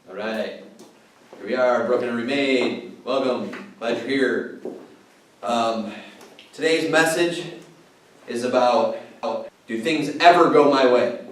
All right, here we are, Broken and Remade. Welcome, glad you're here. Today's message is about, do things ever go my way?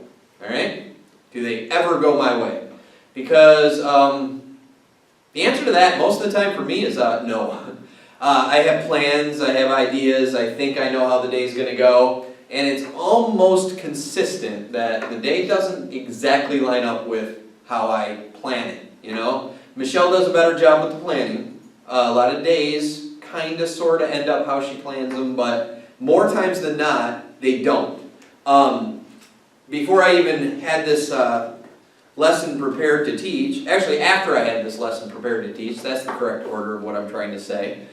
All right, do they ever go my way? Because the answer to that most of the time for me is no. I have plans, I have ideas, I think I know how the day's going to go, and it's almost consistent that the day doesn't exactly line up with how I plan it, you know? Michelle does a better job with the planning. A lot of days kind of sort of end up how she plans them, but more times than not, they don't. Before I even had this lesson prepared to teach, actually after I had this lesson prepared to teach, that's the correct order of what I'm trying to say,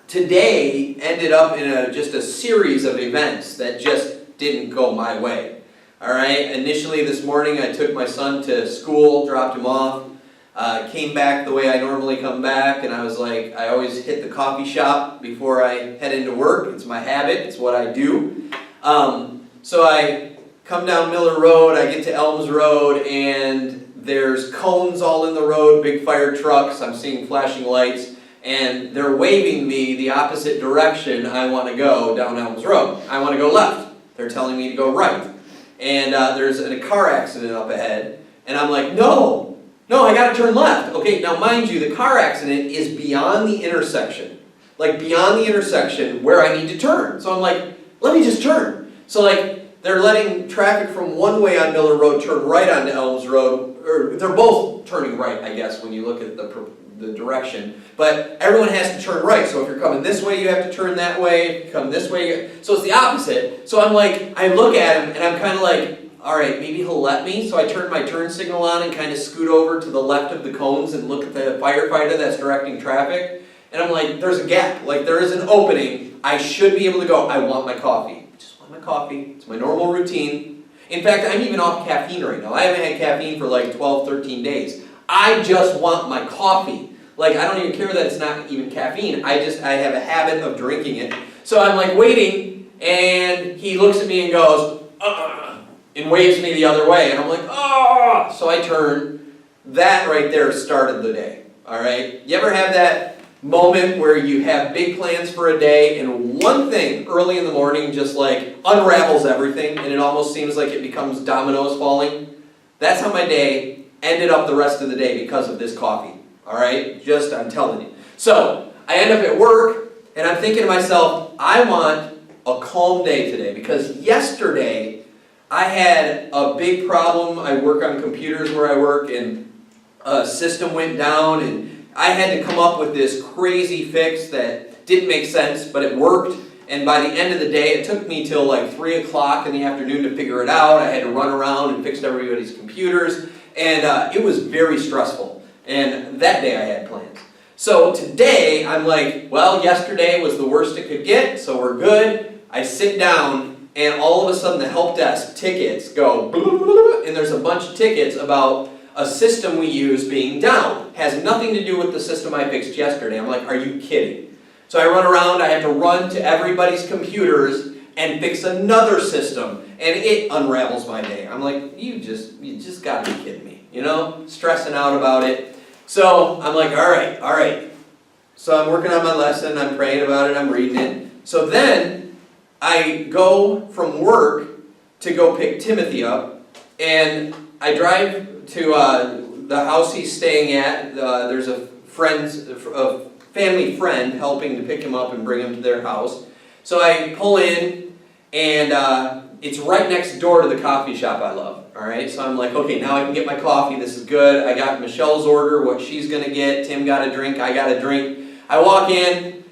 today ended up in just a series of events that just didn't go my way. All right, initially this morning I took my son to school, dropped him off, came back the way I normally come back, and I was like, I always hit the coffee shop before I head into work. It's my habit, it's what I do. So I come down Miller Road, I get to Elms Road, and there's cones all in the road, big fire trucks, I'm seeing flashing lights, and they're waving me the opposite direction I want to go down Elms Road. I want to go left. They're telling me to go right. And there's a car accident up ahead, and I'm like, no, I gotta turn left. Okay, now mind you, the car accident is beyond the intersection. Like beyond the intersection where I need to turn. So I'm like, let me just turn. So like, they're letting traffic from one way on Miller Road turn right onto Elms Road, or they're both turning right, I guess, when you look at the direction. But everyone has to turn right, so if you're coming this way, you have to turn that way. If you come this way, so it's the opposite. So I'm like, I look at him, and I'm kind of like, all right, maybe he'll let me. So I turn my turn signal on and kind of scoot over to the left of the cones and look at the firefighter that's directing traffic. And I'm like, there's a gap, like there is an opening. I should be able to go. I want my coffee. I just want my coffee. It's my normal routine. In fact, I'm even off caffeine right now. I haven't had caffeine for like 12, 13 days. I just want my coffee. Like, I don't even care that it's not even caffeine. I have a habit of drinking it. So I'm like waiting, and he looks at me and goes, and waves me the other way. And I'm like, oh! So I turn. That right there started the day. All right? You ever have that moment where you have big plans for a day, and one thing early in the morning just like unravels everything, and it almost seems like it becomes dominoes falling? That's how my day ended up the rest of the day because of this coffee. All right, just I'm telling you. So I end up at work, and I'm thinking to myself, I want a calm day today, because yesterday I had a big problem. I work on computers where I work, and a system went down, and I had to come up with this crazy fix that didn't make sense, but it worked. And by the end of the day, it took me till like 3 o'clock in the afternoon to figure it out. I had to run around and fix everybody's computers, and it was very stressful. And that day I had plans. So today I'm like, well, yesterday was the worst it could get, so we're good. I sit down, and all of a sudden the help desk tickets go, and there's a bunch of tickets about a system we use being down. Has nothing to do with the system I fixed yesterday. I'm like, are you kidding? So I run around, I have to run to everybody's computers and fix another system, and it unravels my day. I'm like, you just gotta be kidding me, you know? Stressing out about it. So I'm like, all right. So I'm working on my lesson, I'm praying about it, I'm reading it. So then I go from work to go pick Timothy up, and I drive to the house he's staying at. There's a family friend helping to pick him up and bring him to their house. So I pull in, and it's right next door to the coffee shop I love. All right, so I'm like, okay, now I can get my coffee. This is good. I got Michelle's order, what she's going to get. Tim got a drink. I got a drink. I walk in.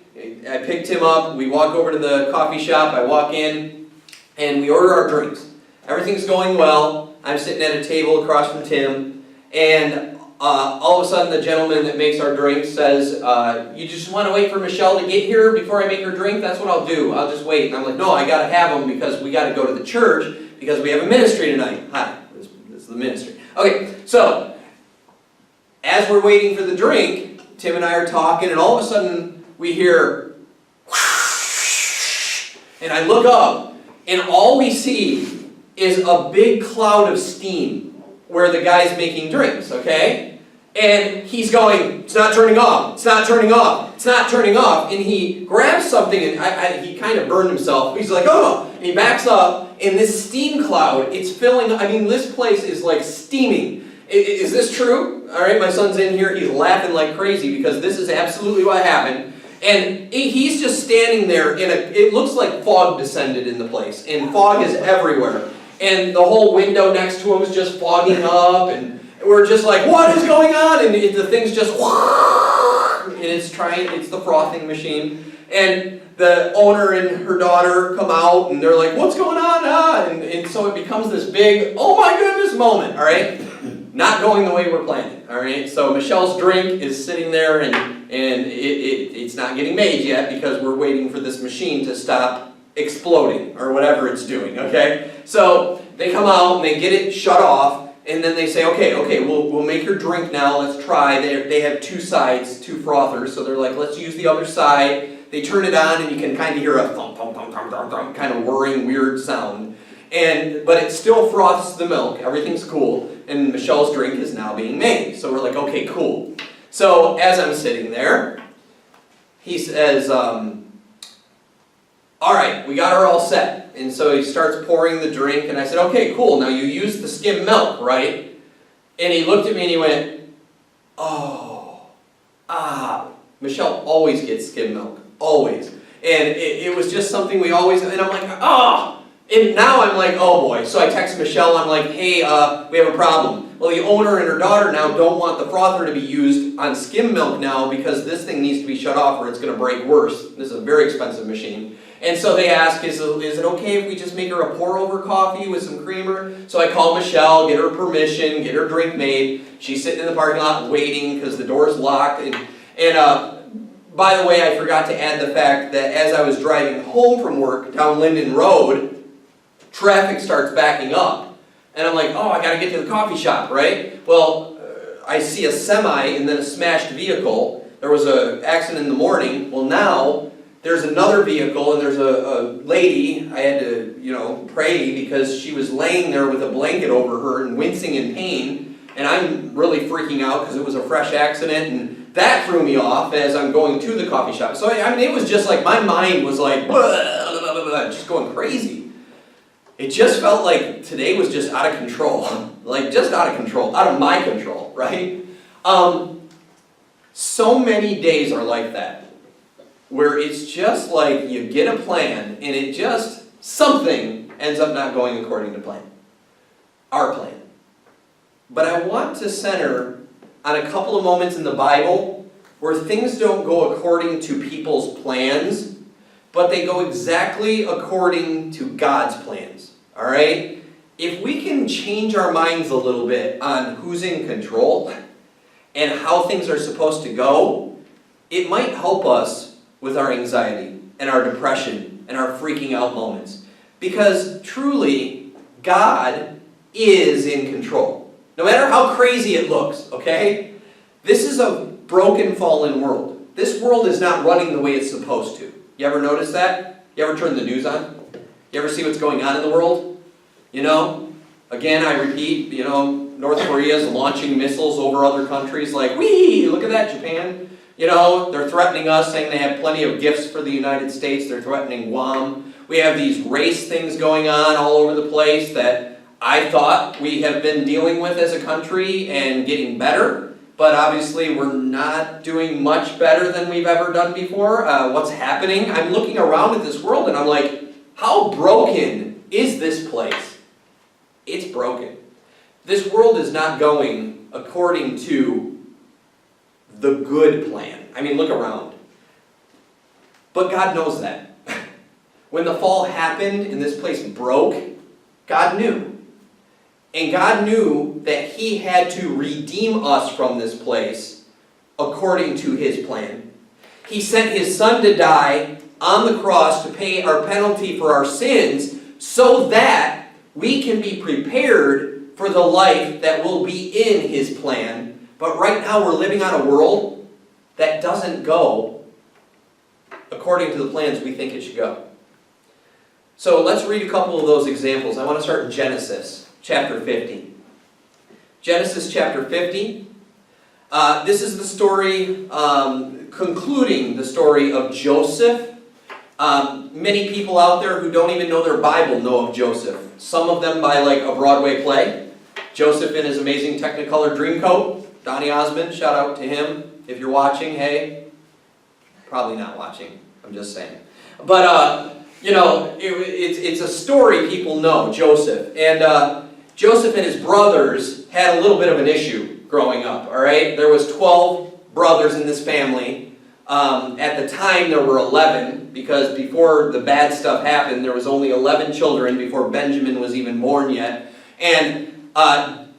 I pick Tim up. We walk over to the coffee shop. I walk in, and we order our drinks. Everything's going well. I'm sitting at a table across from Tim, and all of a sudden the gentleman that makes our drinks says, you just want to wait for Michelle to get here before I make her drink? That's what I'll do. I'll just wait. And I'm like, no, I got to have them because we got to go to the church because we have a ministry tonight. Hi, this is the ministry. Okay, so as we're waiting for the drink, Tim and I are talking, and all of a sudden we hear whoosh, and I look up, and all we see is a big cloud of steam where the guy's making drinks, okay? And he's going, it's not turning off, it's not turning off, it's not turning off. And he grabs something and he kind of burned himself. He's like, oh, and he backs up and this steam cloud, it's filling, I mean, this place is like steaming. Is this true? All right, my son's in here, he's laughing like crazy because this is absolutely what happened. And he's just standing there it looks like fog descended in the place, and fog is everywhere. And the whole window next to him is just fogging up, and we're just like, what is going on? And the thing's just, and it's the frothing machine. And the owner and her daughter come out, and they're like, what's going on? And so it becomes this big, oh my goodness moment, all right? Not going the way we're planning, all right? So Michelle's drink is sitting there, and it's not getting made yet because we're waiting for this machine to stop exploding or whatever it's doing, okay? So they come out and they get it shut off, and then they say, okay, we'll make your drink now, let's try. They have two sides, two frothers, so they're like, let's use the other side. They turn it on and you can kind of hear a thump, thump, thump, thump, thump, thump, kind of whirring, weird sound. But it still froths the milk, everything's cool, and Michelle's drink is now being made. So we're like, okay, cool. So as I'm sitting there, he says, all right, we got her all set. And so he starts pouring the drink, and I said, okay, cool, now you used the skim milk, right? And he looked at me and he went, Michelle always gets skim milk, always. And it was just something we always, and I'm like, and now I'm like, oh boy. So I text Michelle, I'm like, hey, we have a problem. Well, the owner and her daughter now don't want the frother to be used on skim milk now because this thing needs to be shut off or it's going to break worse. This is a very expensive machine. And so they ask, is it okay if we just make her a pour-over coffee with some creamer? So I call Michelle, get her permission, get her drink made. She's sitting in the parking lot waiting because the door's locked. And by the way, I forgot to add the fact that as I was driving home from work down Linden Road, traffic starts backing up. And I'm like, I got to get to the coffee shop, right? Well, I see a semi and then a smashed vehicle. There was an accident in the morning. Well, now there's another vehicle and there's a lady. I had to, pray because she was laying there with a blanket over her and wincing in pain. And I'm really freaking out because it was a fresh accident, and that threw me off as I'm going to the coffee shop. So, I mean, it was just like my mind was like, just going crazy. It just felt like today was just out of control. Like, just out of control, out of my control, right? So many days are like that, where it's just like you get a plan, and something ends up not going according to plan. Our plan. But I want to center on a couple of moments in the Bible where things don't go according to people's plans, but they go exactly according to God's plans. All right? If we can change our minds a little bit on who's in control and how things are supposed to go, it might help us with our anxiety and our depression and our freaking out moments. Because truly, God is in control. No matter how crazy it looks, okay? This is a broken, fallen world. This world is not running the way it's supposed to. You ever notice that? You ever turn the news on? You ever see what's going on in the world? Again, I repeat, North Korea is launching missiles over other countries like, whee, look at that, Japan. They're threatening us, saying they have plenty of gifts for the United States. They're threatening Guam. We have these race things going on all over the place that I thought we have been dealing with as a country and getting better, but obviously we're not doing much better than we've ever done before. What's happening? I'm looking around at this world and I'm like, how broken is this place? It's broken. This world is not going according to the good plan. I mean, look around. But God knows that. When the fall happened and this place broke, God knew. And God knew that He had to redeem us from this place according to His plan. He sent His Son to die on the cross to pay our penalty for our sins so that we can be prepared for the life that will be in His plan. But right now we're living on a world that doesn't go according to the plans we think it should go. So let's read a couple of those examples. I want to start in Genesis chapter 50. Genesis chapter 50. This is the story, concluding the story of Joseph. Many people out there who don't even know their Bible know of Joseph. Some of them by like a Broadway play. Joseph in his amazing Technicolor Dreamcoat. Donny Osmond, shout out to him. If you're watching, hey. Probably not watching, I'm just saying. But, it's a story people know, Joseph. And Joseph and his brothers had a little bit of an issue growing up, all right? There was 12 brothers in this family. At the time, there were 11, because before the bad stuff happened, there was only 11 children before Benjamin was even born yet. And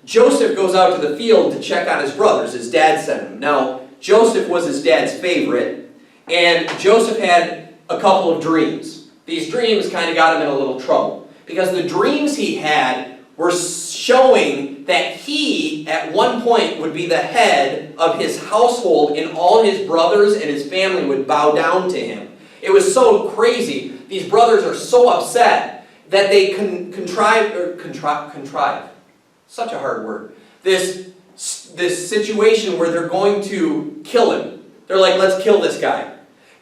Joseph goes out to the field to check on his brothers. His dad sent him. Now, Joseph was his dad's favorite, and Joseph had a couple of dreams. These dreams kind of got him in a little trouble, because the dreams he had were showing that he, at one point, would be the head of his household, and all his brothers and his family would bow down to him. It was so crazy. These brothers are so upset that they contrive, such a hard word, this situation where they're going to kill him. They're like, let's kill this guy.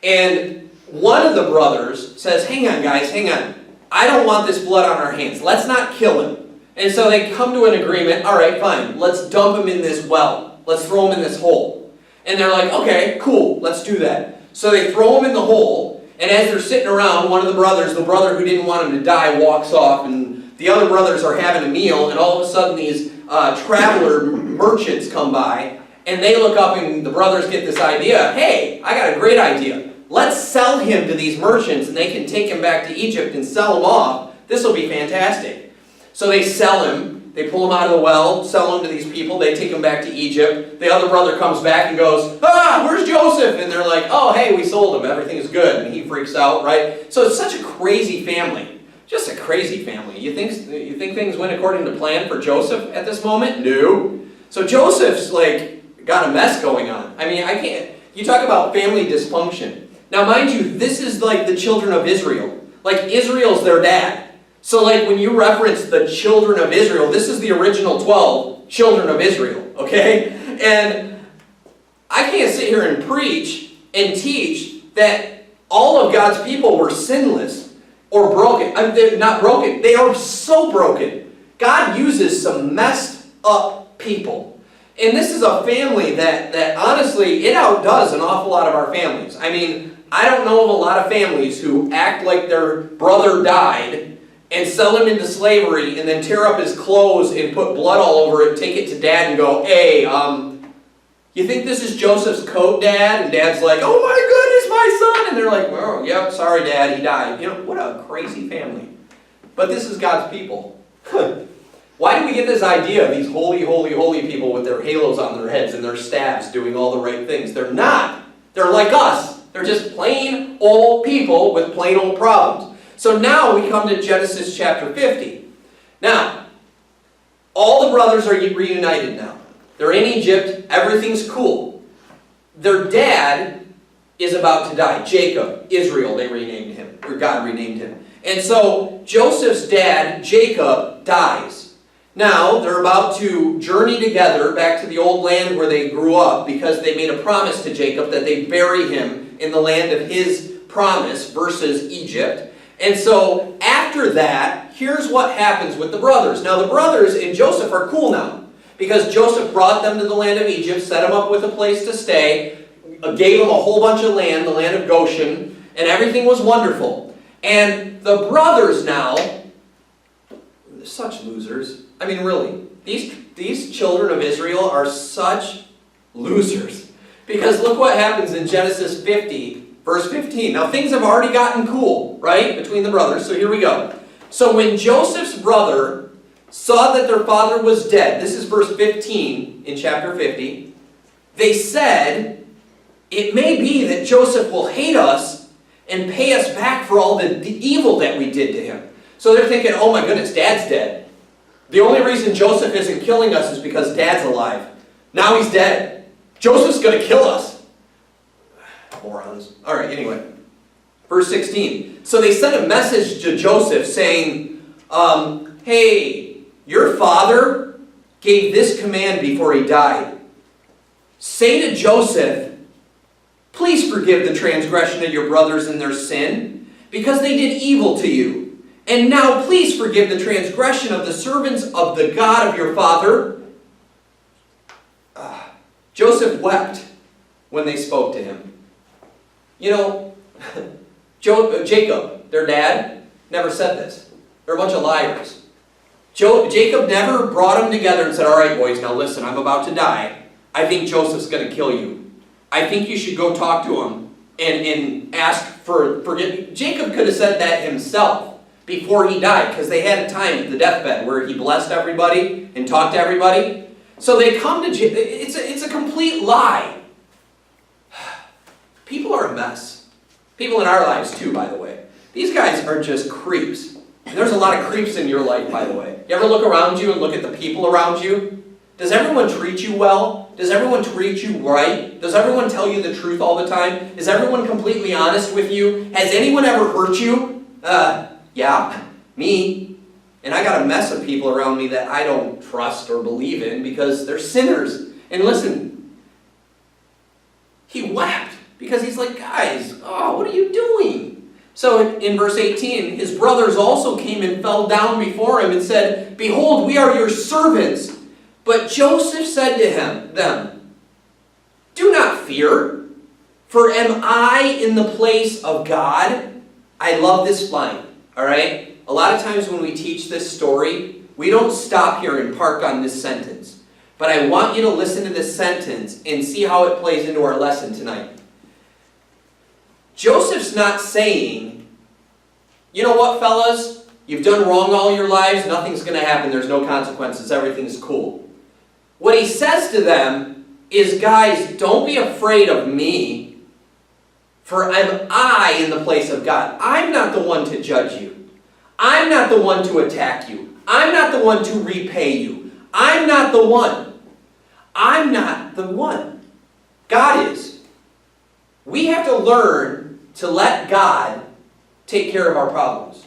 And one of the brothers says, hang on guys, hang on. I don't want this blood on our hands. Let's not kill him. And so they come to an agreement, all right, fine, let's dump him in this well. Let's throw him in this hole. And they're like, okay, cool, let's do that. So they throw him in the hole, and as they're sitting around, one of the brothers, the brother who didn't want him to die, walks off, and the other brothers are having a meal, and all of a sudden these traveler merchants come by, and they look up, and the brothers get this idea, hey, I got a great idea. Let's sell him to these merchants, and they can take him back to Egypt and sell him off. This will be fantastic. So they sell him, they pull him out of the well, sell him to these people, they take him back to Egypt. The other brother comes back and goes, where's Joseph? And they're like, oh, hey, we sold him, everything's good. And he freaks out, right? So it's such a crazy family. Just a crazy family. You think things went according to plan for Joseph at this moment? No. So Joseph's like got a mess going on. I mean, you talk about family dysfunction. Now mind you, this is like the children of Israel. Like Israel's their dad. So like when you reference the children of Israel, this is the original 12 children of Israel, okay? And I can't sit here and preach and teach that all of God's people were sinless or broken. They're not broken. They are so broken. God uses some messed up people. And this is a family that honestly, it outdoes an awful lot of our families. I mean, I don't know of a lot of families who act like their brother died and sell him into slavery, and then tear up his clothes and put blood all over it, and take it to dad and go, hey, you think this is Joseph's coat, Dad? And Dad's like, oh my goodness, my son! And they're like, oh, yep, sorry, Dad, he died. You know, what a crazy family. But this is God's people. Why do we get this idea of these holy, holy, holy people with their halos on their heads and their staffs doing all the right things? They're not. They're like us. They're just plain old people with plain old problems. So now we come to Genesis chapter 50. Now, all the brothers are reunited now. They're in Egypt. Everything's cool. Their dad is about to die. Jacob, Israel, they renamed him, or God renamed him. And so Joseph's dad, Jacob, dies. Now, they're about to journey together back to the old land where they grew up, because they made a promise to Jacob that they'd bury him in the land of his promise versus Egypt. And so after that, here's what happens with the brothers. Now the brothers and Joseph are cool now, because Joseph brought them to the land of Egypt, set them up with a place to stay, gave them a whole bunch of land, the land of Goshen, and everything was wonderful. And the brothers now, they're such losers. I mean, really, these children of Israel are such losers. Because look what happens in Genesis 50, verse 15. Now things have already gotten cool, right, between the brothers. So here we go. So when Joseph's brother saw that their father was dead, this is verse 15 in chapter 50, they said, it may be that Joseph will hate us and pay us back for all the evil that we did to him. So they're thinking, oh my goodness, Dad's dead. The only reason Joseph isn't killing us is because Dad's alive. Now he's dead. Joseph's going to kill us. Morons. All right, anyway. Verse 16. So they sent a message to Joseph saying, hey, your father gave this command before he died. Say to Joseph, please forgive the transgression of your brothers and their sin, because they did evil to you. And now please forgive the transgression of the servants of the God of your father. Joseph wept when they spoke to him. You know, Jacob, their dad, never said this. They're a bunch of liars. Jacob never brought them together and said, all right, boys, now listen, I'm about to die. I think Joseph's going to kill you. I think you should go talk to him and ask for forgiveness. Jacob could have said that himself before he died, because they had a time at the deathbed where he blessed everybody and talked to everybody. So they come to Jacob. It's a complete lie. People are a mess. People in our lives too, by the way. These guys are just creeps. And there's a lot of creeps in your life, by the way. You ever look around you and look at the people around you? Does everyone treat you well? Does everyone treat you right? Does everyone tell you the truth all the time? Is everyone completely honest with you? Has anyone ever hurt you? Yeah, me. And I got a mess of people around me that I don't trust or believe in because they're sinners. And listen, he wept because he's like, guys, what are you doing? So in verse 18, his brothers also came and fell down before him and said, behold, we are your servants. But Joseph said to them, do not fear, for am I in the place of God? I love this line, all right? A lot of times when we teach this story, we don't stop here and park on this sentence. But I want you to listen to this sentence and see how it plays into our lesson tonight. Joseph's not saying, you know what, fellas? You've done wrong all your lives. Nothing's going to happen. There's no consequences. Everything's cool. What he says to them is, guys, don't be afraid of me, for am I in the place of God. I'm not the one to judge you. I'm not the one to attack you. I'm not the one to repay you. I'm not the one. I'm not the one. God is. We have to learn to let God take care of our problems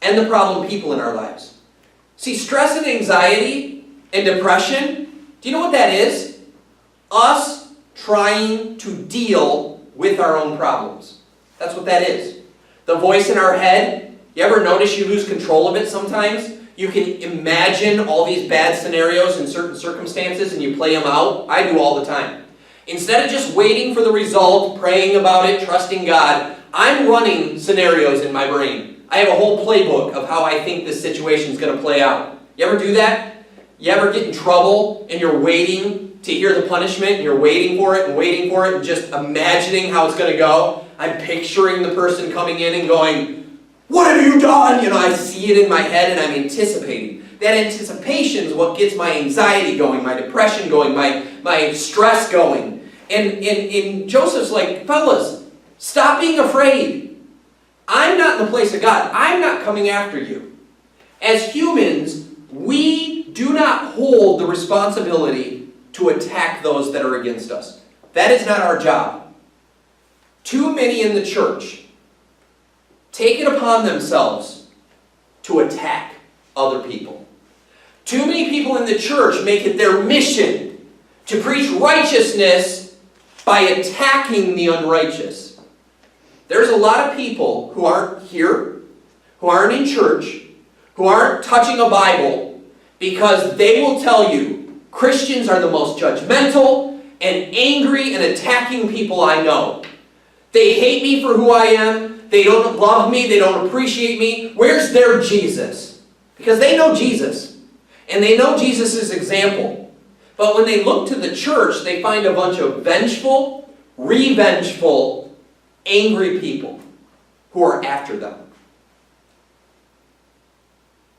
and the problem people in our lives. See, stress and anxiety and depression, do you know what that is? Us trying to deal with our own problems. That's what that is. The voice in our head, you ever notice you lose control of it sometimes? You can imagine all these bad scenarios in certain circumstances and you play them out. I do all the time. Instead of just waiting for the result, praying about it, trusting God, I'm running scenarios in my brain. I have a whole playbook of how I think this situation is going to play out. You ever do that? You ever get in trouble and you're waiting to hear the punishment and you're waiting for it and just imagining how it's going to go? I'm picturing the person coming in and going, what have you done? You know, I see it in my head and I'm anticipating. That anticipation is what gets my anxiety going, my depression going, my stress going. And Joseph's like, fellas, stop being afraid. I'm not in the place of God. I'm not coming after you. As humans, we do not hold the responsibility to attack those that are against us. That is not our job. Too many in the church take it upon themselves to attack other people. Too many people in the church make it their mission to preach righteousness by attacking the unrighteous. There's a lot of people who aren't here, who aren't in church, who aren't touching a Bible, because they will tell you Christians are the most judgmental and angry and attacking people I know. They hate me for who I am. They don't love me. They don't appreciate me. Where's their Jesus? Because they know Jesus. And they know Jesus' example. But when they look to the church, they find a bunch of vengeful, revengeful, angry people who are after them.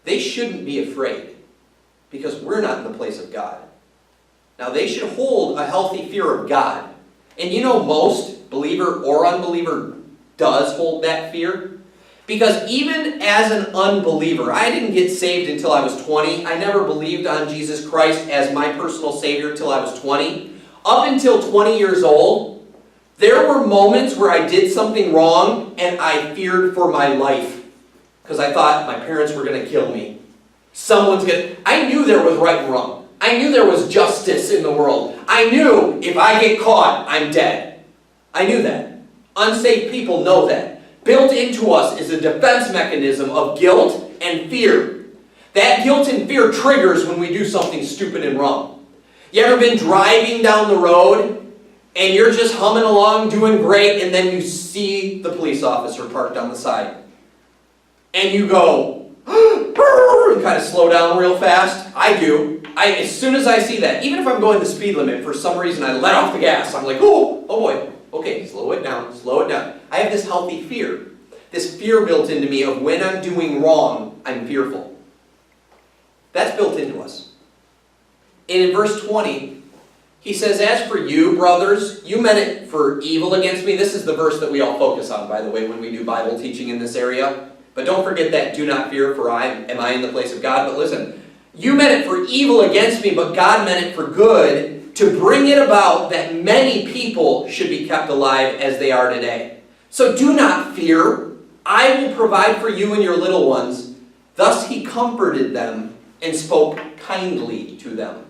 They shouldn't be afraid because we're not in the place of God. Now, they should hold a healthy fear of God. And you know, most believer or unbeliever does hold that fear. Because even as an unbeliever, I didn't get saved until I was 20. I never believed on Jesus Christ as my personal Savior until I was 20. Up until 20 years old, there were moments where I did something wrong and I feared for my life. Because I thought my parents were going to kill me. I knew there was right and wrong. I knew there was justice in the world. I knew if I get caught, I'm dead. I knew that. Unsaved people know that. Built into us is a defense mechanism of guilt and fear. That guilt and fear triggers when we do something stupid and wrong. You ever been driving down the road and you're just humming along, doing great, and then you see the police officer parked on the side? And you go, and kind of slow down real fast? I do. As soon as I see that, even if I'm going the speed limit, for some reason I let off the gas. I'm like, oh boy. Okay, slow it down, slow it down. I have this healthy fear. This fear built into me of when I'm doing wrong, I'm fearful. That's built into us. And in verse 20, he says, as for you, brothers, you meant it for evil against me. This is the verse that we all focus on, by the way, when we do Bible teaching in this area. But don't forget that, do not fear, for am I in the place of God? But listen, you meant it for evil against me, but God meant it for good, to bring it about that many people should be kept alive as they are today. So do not fear. I will provide for you and your little ones. Thus he comforted them and spoke kindly to them.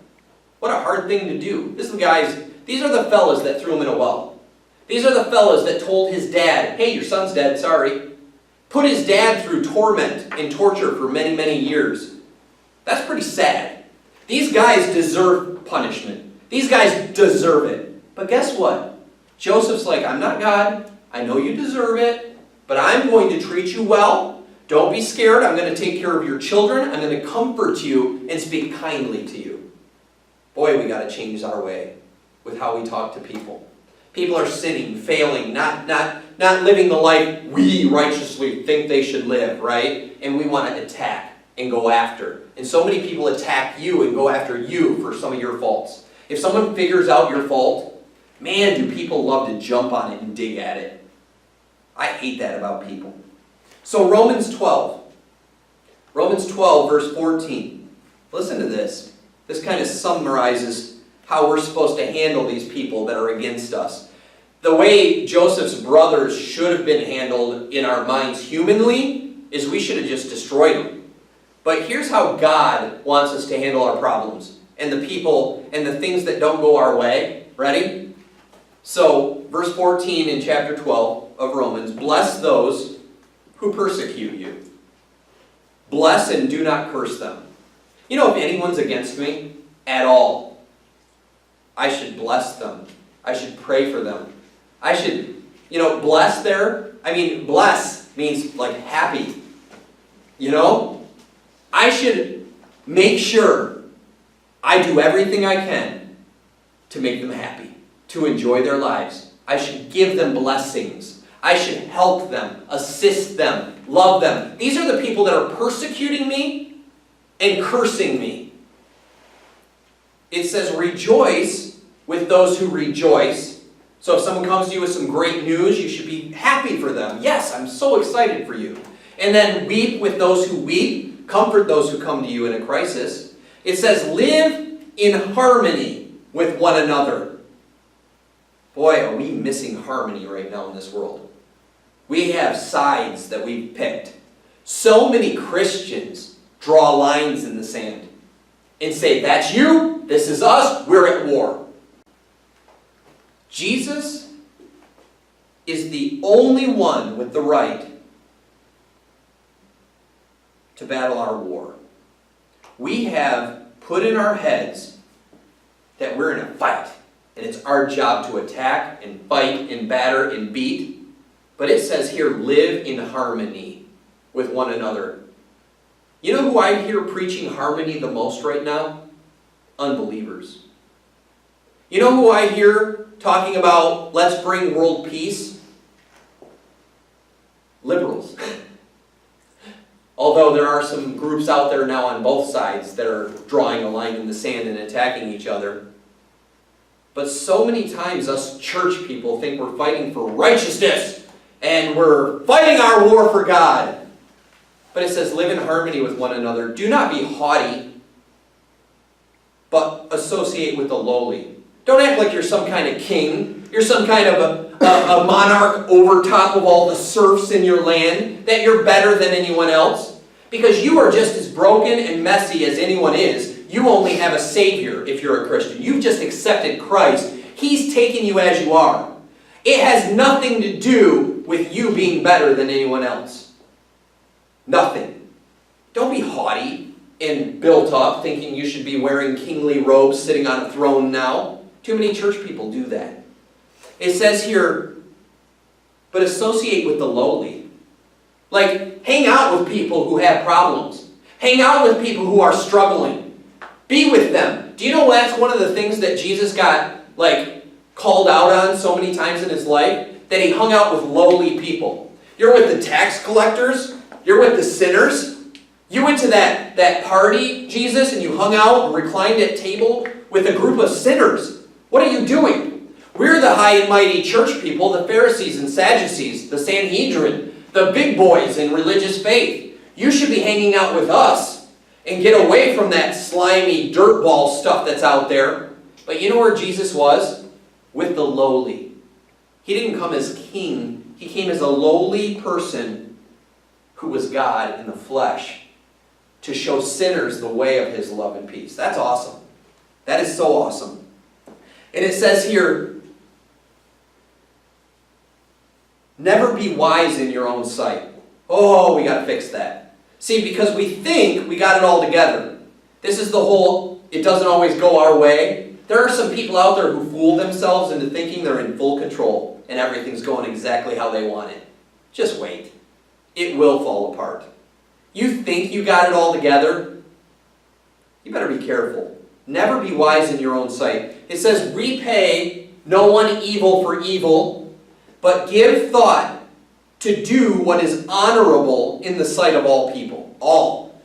What a hard thing to do. These are the fellas that threw him in a well. These are the fellas that told his dad, hey, your son's dead, sorry. Put his dad through torment and torture for many, many years. That's pretty sad. These guys deserve punishment. These guys deserve it. But guess what? Joseph's like, I'm not God. I know you deserve it, but I'm going to treat you well. Don't be scared. I'm going to take care of your children. I'm going to comfort you and speak kindly to you. Boy, we got to change our way with how we talk to people. People are sinning, failing, not living the life we righteously think they should live, right? And we want to attack and go after. And so many people attack you and go after you for some of your faults. If someone figures out your fault, man, do people love to jump on it and dig at it. I hate that about people. So Romans 12, verse 14. Listen to this. This kind of summarizes how we're supposed to handle these people that are against us. The way Joseph's brothers should have been handled in our minds humanly is we should have just destroyed them. But here's how God wants us to handle our problems and the people and the things that don't go our way. Ready? So, verse 14 in chapter 12 of Romans, bless those who persecute you. Bless and do not curse them. You know, if anyone's against me at all, I should bless them. I should pray for them. I should, bless there. Bless means like happy. I should make sure I do everything I can to make them happy, to enjoy their lives. I should give them blessings. I should help them, assist them, love them. These are the people that are persecuting me and cursing me. It says, rejoice with those who rejoice. So if someone comes to you with some great news, you should be happy for them. Yes, I'm so excited for you. And then weep with those who weep. Comfort those who come to you in a crisis. It says, live in harmony with one another. Boy, are we missing harmony right now in this world. We have sides that we've picked. So many Christians draw lines in the sand and say, that's you, this is us, we're at war. Jesus is the only one with the right to battle our war. We have put in our heads that we're in a fight, and it's our job to attack and fight and batter and beat. But it says here, live in harmony with one another. You know who I hear preaching harmony the most right now? Unbelievers. You know who I hear talking about let's bring world peace? Liberals. Although there are some groups out there now on both sides that are drawing a line in the sand and attacking each other. But so many times us church people think we're fighting for righteousness and we're fighting our war for God. But it says live in harmony with one another. Do not be haughty, but associate with the lowly. Don't act like you're some kind of king. You're some kind of a monarch over top of all the serfs in your land, that you're better than anyone else. Because you are just as broken and messy as anyone is. you only have a Savior if you're a Christian. You've just accepted Christ. He's taken you as you are. It has nothing to do with you being better than anyone else. Nothing. Don't be haughty and built up, thinking you should be wearing kingly robes, sitting on a throne now. Too many church people do that. It says here, but associate with the lowly. Like, hang out with people who have problems. Hang out with people who are struggling. Be with them. Do you know that's one of the things that Jesus got, called out on so many times in his life? That he hung out with lowly people. You're with the tax collectors. You're with the sinners. You went to that party, Jesus, and you hung out and reclined at table with a group of sinners. What are you doing? We're the high and mighty church people, the Pharisees and Sadducees, the Sanhedrin, the big boys in religious faith. You should be hanging out with us and get away from that slimy dirtball stuff that's out there. But you know where Jesus was? With the lowly. He didn't come as king. He came as a lowly person who was God in the flesh to show sinners the way of his love and peace. That's awesome. That is so awesome. And it says here, never be wise in your own sight. Oh, we got to fix that. See, because we think we got it all together. This is the whole, it doesn't always go our way. There are some people out there who fool themselves into thinking they're in full control and everything's going exactly how they want it. Just wait. It will fall apart. You think you got it all together? You better be careful. Never be wise in your own sight. It says, repay no one evil for evil, but give thought to do what is honorable in the sight of all people. All.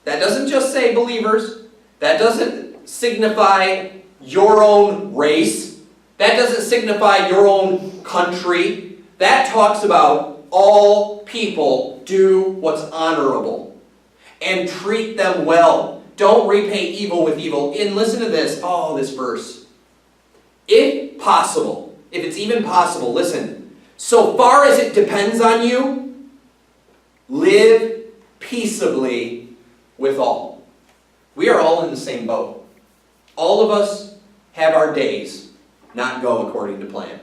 That doesn't just say believers. That doesn't signify your own race. That doesn't signify your own country. That talks about all people. Do what's honorable and treat them well. Don't repay evil with evil. And listen to this. Oh, this verse. If possible, if it's even possible, listen. So far as it depends on you, live peaceably with all. We are all in the same boat. All of us have our days not go according to plan.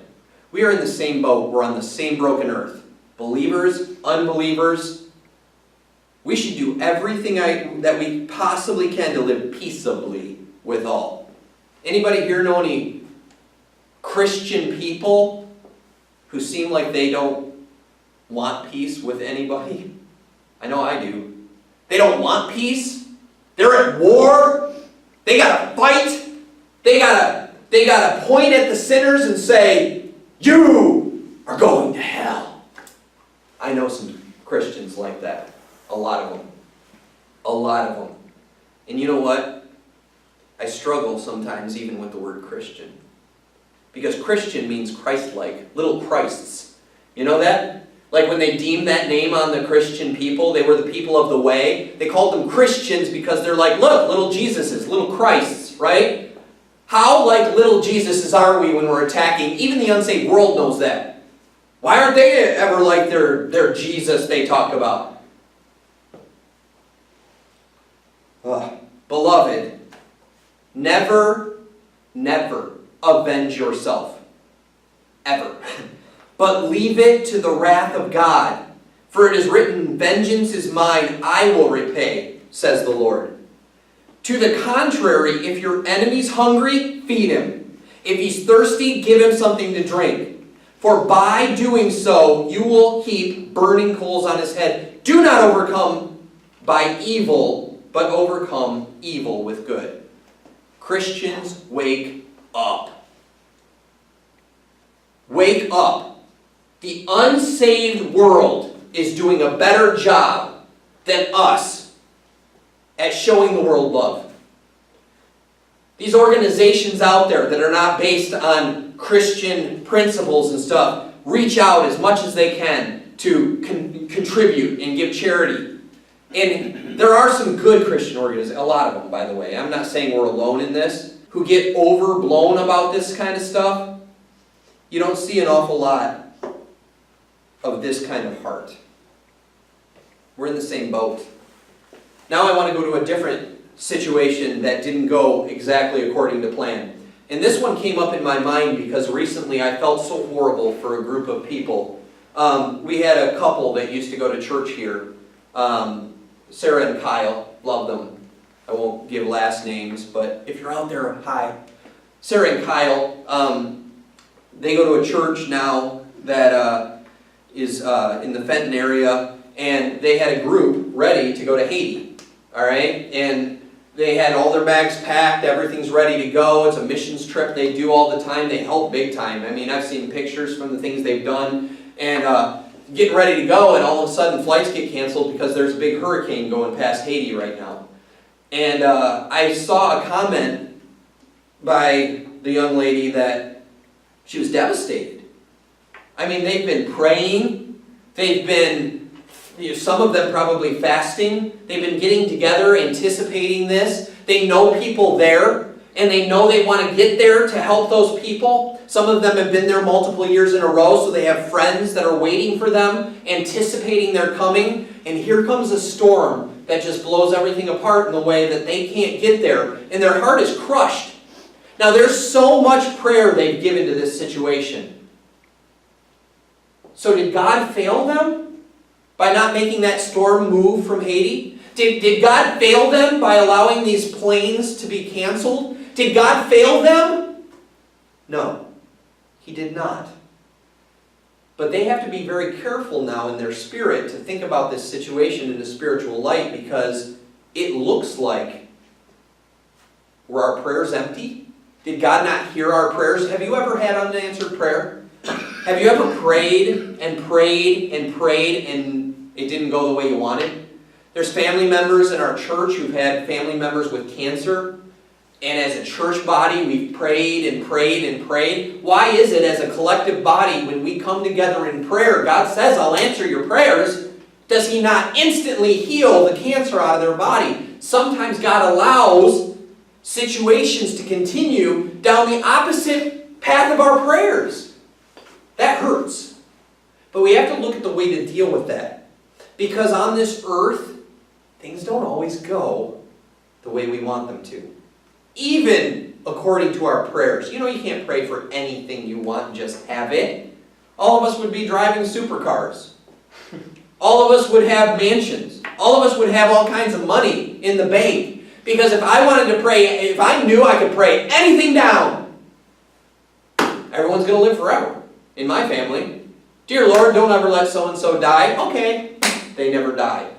We are in the same boat. We're on the same broken earth. Believers, unbelievers. We should do everything that we possibly can to live peaceably with all. Anybody here know any Christian people who seem like they don't want peace with anybody? I know I do. They don't want peace. They're at war. They gotta fight. They gotta point at the sinners and say, you are going to hell. I know some Christians like that. A lot of them. A lot of them. And you know what? I struggle sometimes even with the word Christian. Because Christian means Christ-like. Little Christs. You know that? Like when they deemed that name on the Christian people, they were the people of the way. They called them Christians because they're like, look, little Jesuses, little Christs, right? How like little Jesuses are we when we're attacking? Even the unsaved world knows that. Why aren't they ever like their Jesus they talk about? Beloved, never avenge yourself. Ever. But leave it to the wrath of God. For it is written, vengeance is mine, I will repay, says the Lord. To the contrary, if your enemy's hungry, feed him. If he's thirsty, give him something to drink. For by doing so, you will heap burning coals on his head. Do not overcome by evil, but overcome evil with good. Christians, wake up. Wake up. The unsaved world is doing a better job than us at showing the world love. These organizations out there that are not based on Christian principles and stuff reach out as much as they can to contribute and give charity. And there are some good Christian organizations, a lot of them, by the way. I'm not saying we're alone in this, who get overblown about this kind of stuff. You don't see an awful lot of this kind of heart. We're in the same boat. Now I want to go to a different situation that didn't go exactly according to plan. And this one came up in my mind because recently I felt so horrible for a group of people. We had a couple that used to go to church here. Sarah and Kyle, love them. I won't give last names, but if you're out there, hi. Sarah and Kyle, they go to a church now that is in the Fenton area, and they had a group ready to go to Haiti. All right? And they had all their bags packed, everything's ready to go. It's a missions trip they do all the time. They help big time. I mean, I've seen pictures from the things they've done, and getting ready to go, and all of a sudden flights get canceled because there's a big hurricane going past Haiti right now. And I saw a comment by the young lady that she was devastated. I mean, they've been praying, they've been, some of them probably fasting, they've been getting together, anticipating this. They know people there, and they know they want to get there to help those people. Some of them have been there multiple years in a row, so they have friends that are waiting for them, anticipating their coming. And here comes a storm that just blows everything apart in the way that they can't get there. And their heart is crushed. Now, there's so much prayer they've given to this situation. So did God fail them by not making that storm move from Haiti? Did God fail them by allowing these planes to be canceled? Did God fail them? No, He did not. But they have to be very careful now in their spirit to think about this situation in a spiritual light, because it looks like, were our prayers empty? Did God not hear our prayers? Have you ever had unanswered prayer? Have you ever prayed and prayed and prayed and it didn't go the way you wanted? There's family members in our church who've had family members with cancer. And as a church body, we've prayed and prayed and prayed. Why is it as a collective body, when we come together in prayer, God says, I'll answer your prayers, does He not instantly heal the cancer out of their body? Sometimes God allows situations to continue down the opposite path of our prayers. That hurts. But we have to look at the way to deal with that. Because on this earth, things don't always go the way we want them to. Even according to our prayers. You know, you can't pray for anything you want and just have it. All of us would be driving supercars. All of us would have mansions. All of us would have all kinds of money in the bank. Because if I wanted to pray, if I knew I could pray anything down, everyone's going to live forever. In my family, dear Lord, don't ever let so-and-so die. Okay, they never die.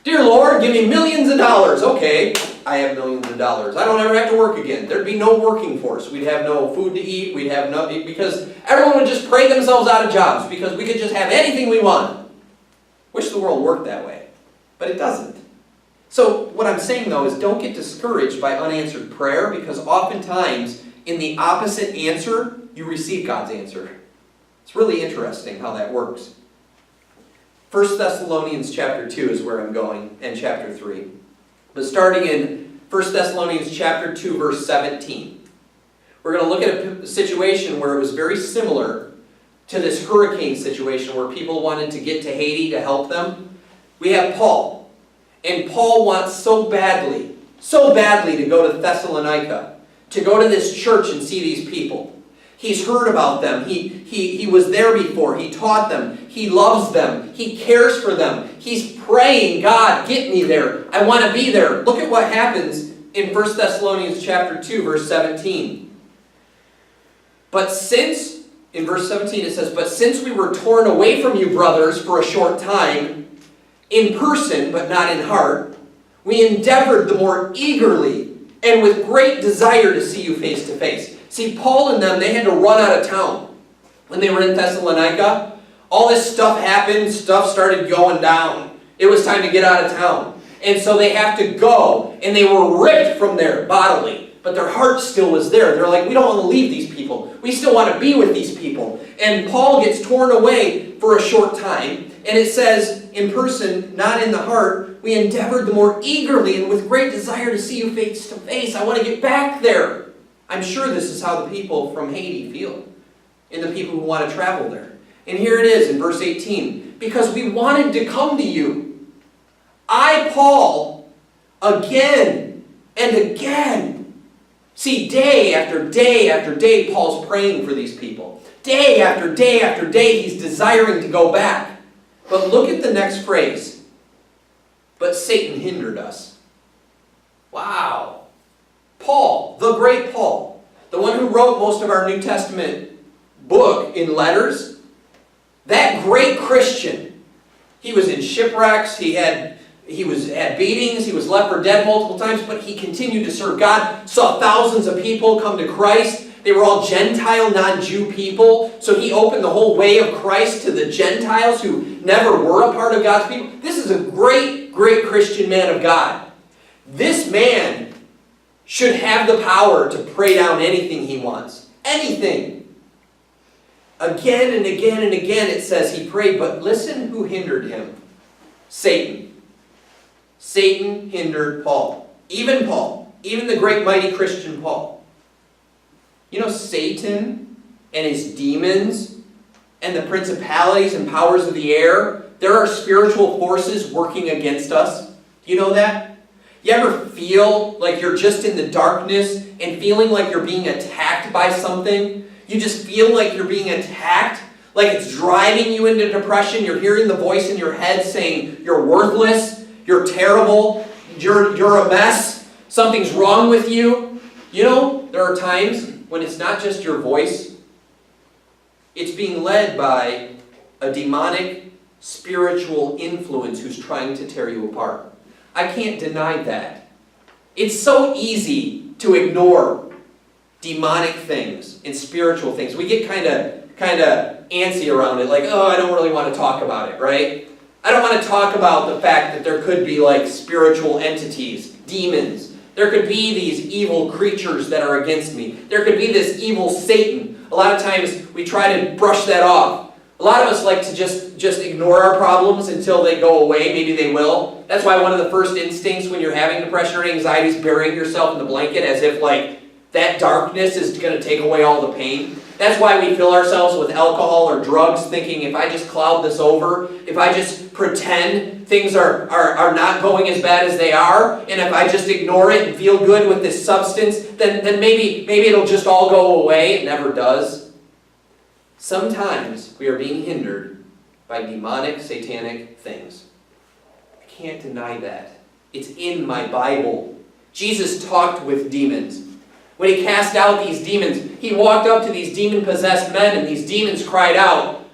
Dear Lord, give me millions of dollars. Okay, I have millions of dollars. I don't ever have to work again. There'd be no working force. We'd have no food to eat. We'd have nothing, because everyone would just pray themselves out of jobs because we could just have anything we want. Wish the world worked that way, but it doesn't. So what I'm saying, though, is don't get discouraged by unanswered prayer, because oftentimes in the opposite answer, you receive God's answer. It's really interesting how that works. 1 Thessalonians chapter 2 is where I'm going, and chapter 3. But starting in 1 Thessalonians chapter 2, verse 17, we're going to look at a situation where it was very similar to this hurricane situation where people wanted to get to Haiti to help them. We have Paul. And Paul wants so badly to go to Thessalonica, to go to this church and see these people. He's heard about them. He was there before. He taught them. He loves them. He cares for them. He's praying, God, get me there. I want to be there. Look at what happens in 1 Thessalonians chapter 2, verse 17. But since, in verse 17 it says, but since we were torn away from you, brothers, for a short time, in person but not in heart, we endeavored the more eagerly and with great desire to see you face to face. See, Paul and them, they had to run out of town. When they were in Thessalonica, all this stuff happened, stuff started going down. It was time to get out of town. And so they have to go, and they were ripped from there bodily, but their heart still was there. They're like, we don't want to leave these people. We still want to be with these people. And Paul gets torn away for a short time, and it says, in person, not in the heart, we endeavored the more eagerly and with great desire to see you face to face. I want to get back there. I'm sure this is how the people from Haiti feel, and the people who want to travel there. And here it is in verse 18. Because we wanted to come to you. I, Paul, again and again. See, day after day after day, Paul's praying for these people. Day after day after day, he's desiring to go back. But look at the next phrase. But Satan hindered us. Wow. Paul, the great Paul, the one who wrote most of our New Testament book in letters, that great Christian, he was in shipwrecks, he was at beatings, he was left for dead multiple times, but he continued to serve God, saw thousands of people come to Christ. They were all Gentile, non-Jew people, so he opened the whole way of Christ to the Gentiles who never were a part of God's people. This is a great, great Christian man of God. This man should have the power to pray down anything he wants. Anything. Again and again and again it says he prayed, but listen who hindered him. Satan. Satan hindered Paul. Even Paul. Even the great mighty Christian Paul. You know, Satan and his demons and the principalities and powers of the air, there are spiritual forces working against us. Do you know that? You ever feel like you're just in the darkness and feeling like you're being attacked by something? You just feel like you're being attacked, like it's driving you into depression. You're hearing the voice in your head saying you're worthless, you're terrible, you're a mess, something's wrong with you. You know, there are times when it's not just your voice, it's being led by a demonic spiritual influence who's trying to tear you apart. I can't deny that. It's so easy to ignore demonic things and spiritual things. We get kind of antsy around it, like, oh, I don't really want to talk about it, right? I don't want to talk about the fact that there could be like spiritual entities, demons. There could be these evil creatures that are against me. There could be this evil Satan. A lot of times we try to brush that off. A lot of us like to just ignore our problems until they go away. Maybe they will. That's why one of the first instincts when you're having depression or anxiety is burying yourself in the blanket as if like that darkness is going to take away all the pain. That's why we fill ourselves with alcohol or drugs thinking if I just cloud this over, if I just pretend things are not going as bad as they are, and if I just ignore it and feel good with this substance, then maybe it'll just all go away. It never does. Sometimes we are being hindered by demonic, satanic things. I can't deny that. It's in my Bible. Jesus talked with demons. When he cast out these demons, he walked up to these demon-possessed men, and these demons cried out,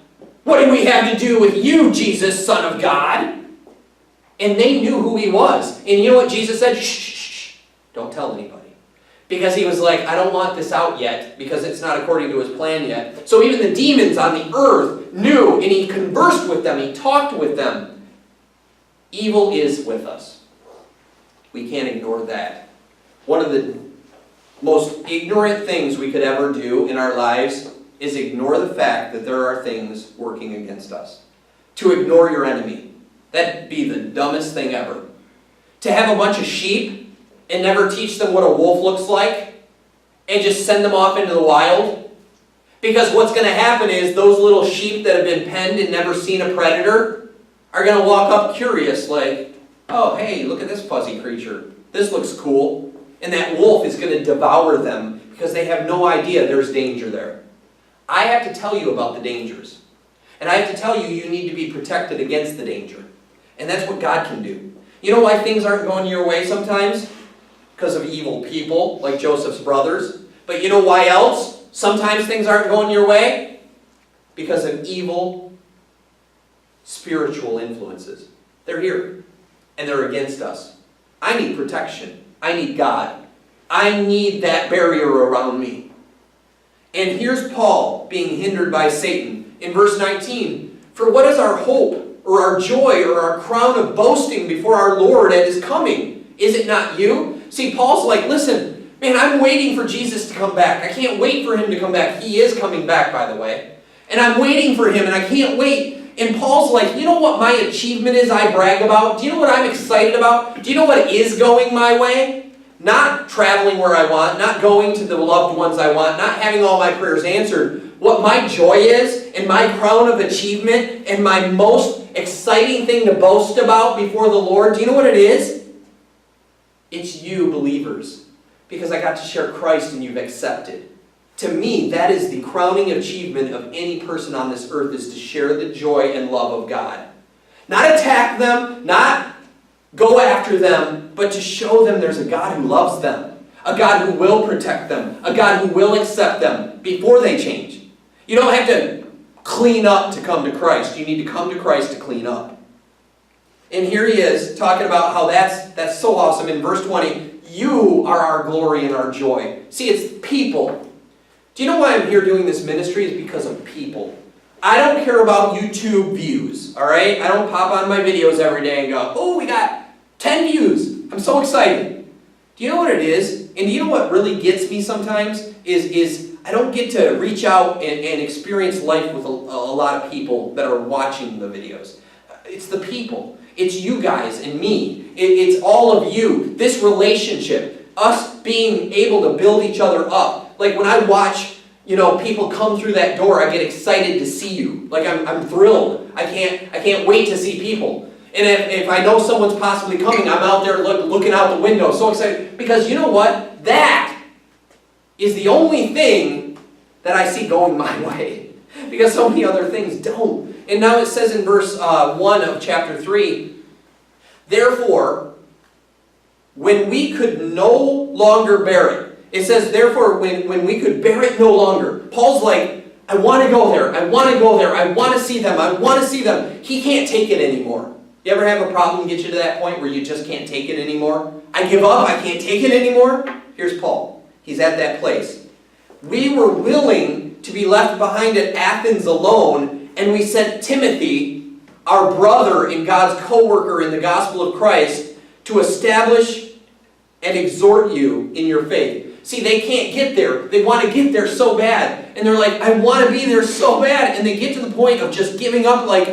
"What do we have to do with you, Jesus, Son of God?" And they knew who he was. And you know what Jesus said? Shh, shh, shh, don't tell anybody. Because he was like, I don't want this out yet, because it's not according to his plan yet. So even the demons on the earth knew, and he conversed with them, he talked with them. Evil is with us. We can't ignore that. One of the most ignorant things we could ever do in our lives is ignore the fact that there are things working against us. To ignore your enemy. That'd be the dumbest thing ever. To have a bunch of sheep and never teach them what a wolf looks like and just send them off into the wild. Because what's going to happen is those little sheep that have been penned and never seen a predator are going to walk up curious like, oh, hey, look at this fuzzy creature. This looks cool. And that wolf is going to devour them because they have no idea there's danger there. I have to tell you about the dangers. And I have to tell you, you need to be protected against the danger. And that's what God can do. You know why things aren't going your way sometimes? Because of evil people, like Joseph's brothers. But you know why else sometimes things aren't going your way? Because of evil spiritual influences. They're here. And they're against us. I need protection. I need God. I need that barrier around me. And here's Paul being hindered by Satan. In verse 19, for what is our hope, or our joy, or our crown of boasting before our Lord at his coming? Is it not you? See, Paul's like, listen, man, I'm waiting for Jesus to come back. I can't wait for him to come back. He is coming back, by the way. And I'm waiting for him, and I can't wait. And Paul's like, you know what my achievement is I brag about? Do you know what I'm excited about? Do you know what is going my way? Not traveling where I want, not going to the loved ones I want, not having all my prayers answered. What my joy is, and my crown of achievement, and my most exciting thing to boast about before the Lord, do you know what it is? It's you, believers, because I got to share Christ and you've accepted. To me, that is the crowning achievement of any person on this earth, is to share the joy and love of God. Not attack them, not go after them, but to show them there's a God who loves them, a God who will protect them, a God who will accept them before they change. You don't have to clean up to come to Christ. You need to come to Christ to clean up. And here he is talking about how that's so awesome. In verse 20, you are our glory and our joy. See, it's people. Do you know why I'm here doing this ministry? It's because of people. I don't care about YouTube views, all right? I don't pop on my videos every day and go, oh, we got 10 views. I'm so excited. Do you know what it is? And do you know what really gets me sometimes? Is I don't get to reach out and experience life with a lot of people that are watching the videos. It's the people. It's you guys and me. It's all of you. This relationship. Us being able to build each other up. Like when I watch, people come through that door, I get excited to see you. Like I'm thrilled. I can't wait to see people. And if I know someone's possibly coming, I'm out there looking out the window, so excited. Because you know what? That is the only thing that I see going my way. Because so many other things don't. And now it says in verse 1 of chapter 3, therefore, when we could no longer bear it. It says, therefore, when we could bear it no longer. Paul's like, I want to go there. I want to go there. I want to see them. I want to see them. He can't take it anymore. You ever have a problem get you to that point where you just can't take it anymore? I give up. I can't take it anymore. Here's Paul. He's at that place. We were willing to be left behind at Athens alone, and we sent Timothy, our brother and God's co-worker in the gospel of Christ, to establish and exhort you in your faith. See, they can't get there. They want to get there so bad. And they're like, I want to be there so bad. And they get to the point of just giving up like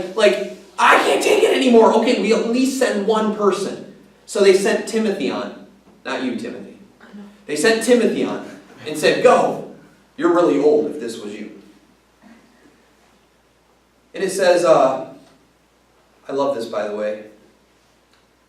I can't take it anymore. Okay, we at least send one person. So they sent Timothy on. Not you, Timothy. They sent Timothy on and said, go. You're really old if this was you. And it says, I love this, by the way.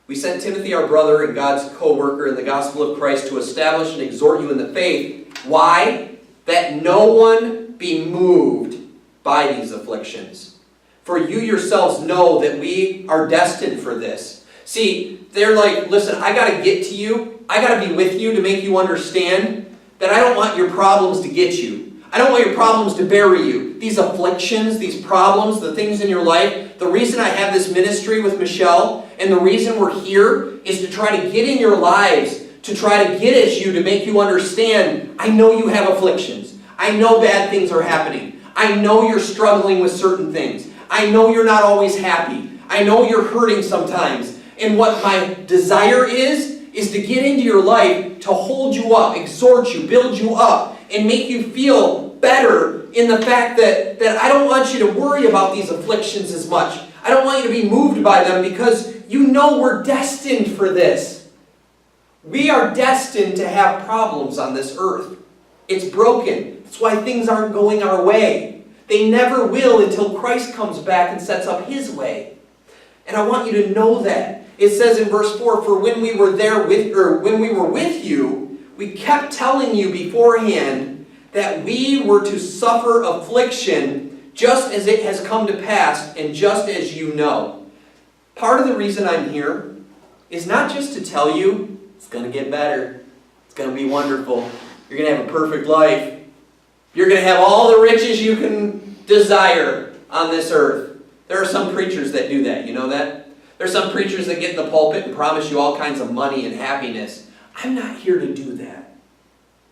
We sent Timothy, our brother and God's co-worker in the gospel of Christ, to establish and exhort you in the faith. Why? That no one be moved by these afflictions. For you yourselves know that we are destined for this. See, they're like, listen, I got to get to you. I got to be with you to make you understand that I don't want your problems to get you. I don't want your problems to bury you. These afflictions, these problems, the things in your life. The reason I have this ministry with Michelle and the reason we're here is to try to get in your lives, to try to get at you, to make you understand, I know you have afflictions. I know bad things are happening. I know you're struggling with certain things. I know you're not always happy. I know you're hurting sometimes. And what my desire is to get into your life, to hold you up, exhort you, build you up, and make you feel better in the fact that I don't want you to worry about these afflictions as much. I don't want you to be moved by them because you know we're destined for this. We are destined to have problems on this earth. It's broken. That's why things aren't going our way. They never will until Christ comes back and sets up His way. And I want you to know that. It says in verse 4, for when we were with you, we kept telling you beforehand that we were to suffer affliction just as it has come to pass and just as you know. Part of the reason I'm here is not just to tell you it's going to get better. It's going to be wonderful. You're going to have a perfect life. You're going to have all the riches you can desire on this earth. There are some preachers that do that. You know that? There are some preachers that get in the pulpit and promise you all kinds of money and happiness. I'm not here to do that.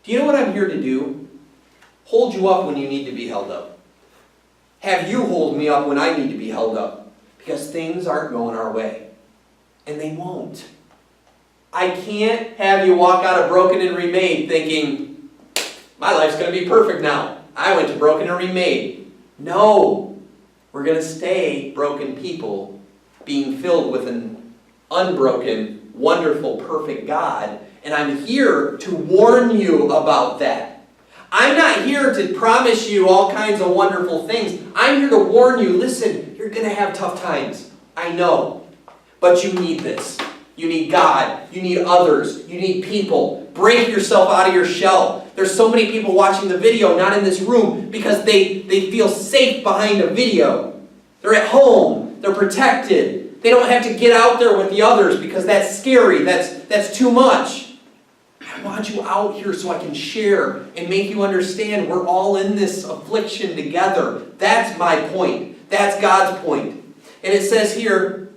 Do you know what I'm here to do? Hold you up when you need to be held up. Have you hold me up when I need to be held up. Because things aren't going our way. And they won't. I can't have you walk out of Broken and Remade thinking, my life's going to be perfect now. I went to Broken and Remade. No. We're going to stay broken people being filled with an unbroken, wonderful, perfect God. And I'm here to warn you about that. I'm not here to promise you all kinds of wonderful things. I'm here to warn you, listen, you're going to have tough times. I know. But you need this. You need God. You need others. You need people. Break yourself out of your shell. There's so many people watching the video, not in this room, because they feel safe behind a video. They're at home. They're protected. They don't have to get out there with the others because that's scary. That's too much. I want you out here so I can share and make you understand we're all in this affliction together. That's my point. That's God's point. And it says here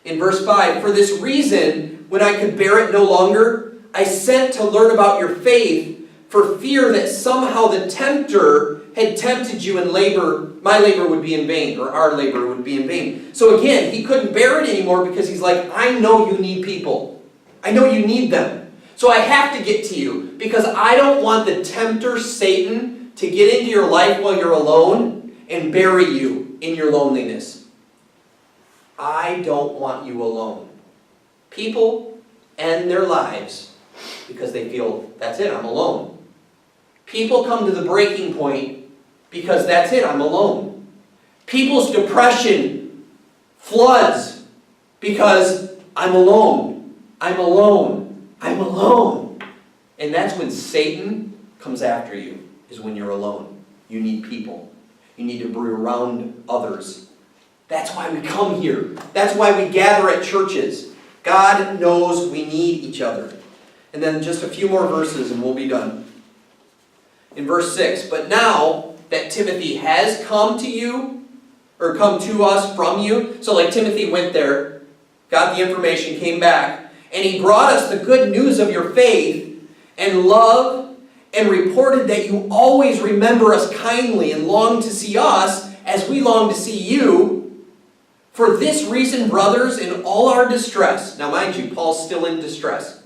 in verse 5, "For this reason, when I could bear it no longer, I sent to learn about your faith, for fear that somehow the tempter had tempted you and my labor would be in vain," or our labor would be in vain. So again, he couldn't bear it anymore because he's like, I know you need people. I know you need them. So I have to get to you because I don't want the tempter, Satan, to get into your life while you're alone and bury you in your loneliness. I don't want you alone. People end their lives because they feel, that's it, I'm alone. People come to the breaking point because that's it, I'm alone. People's depression floods because I'm alone. I'm alone. I'm alone. And that's when Satan comes after you, is when you're alone. You need people. You need to be around others. That's why we come here. That's why we gather at churches. God knows we need each other. And then just a few more verses and we'll be done. In verse 6, "But now that Timothy has come to you, or come to us from you," so like Timothy went there, got the information, came back, and he brought us the good news of your faith and love, and reported that you always remember us kindly and long to see us as we long to see you. "For this reason, brothers, in all our distress," now mind you, Paul's still in distress,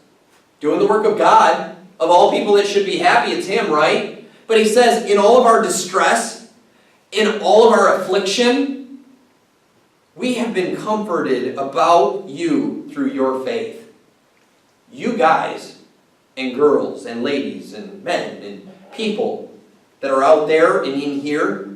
doing the work of God. Of all people that should be happy, it's him, right? But he says, in all of our distress, in all of our affliction, we have been comforted about you through your faith. You guys and girls and ladies and men and people that are out there and in here,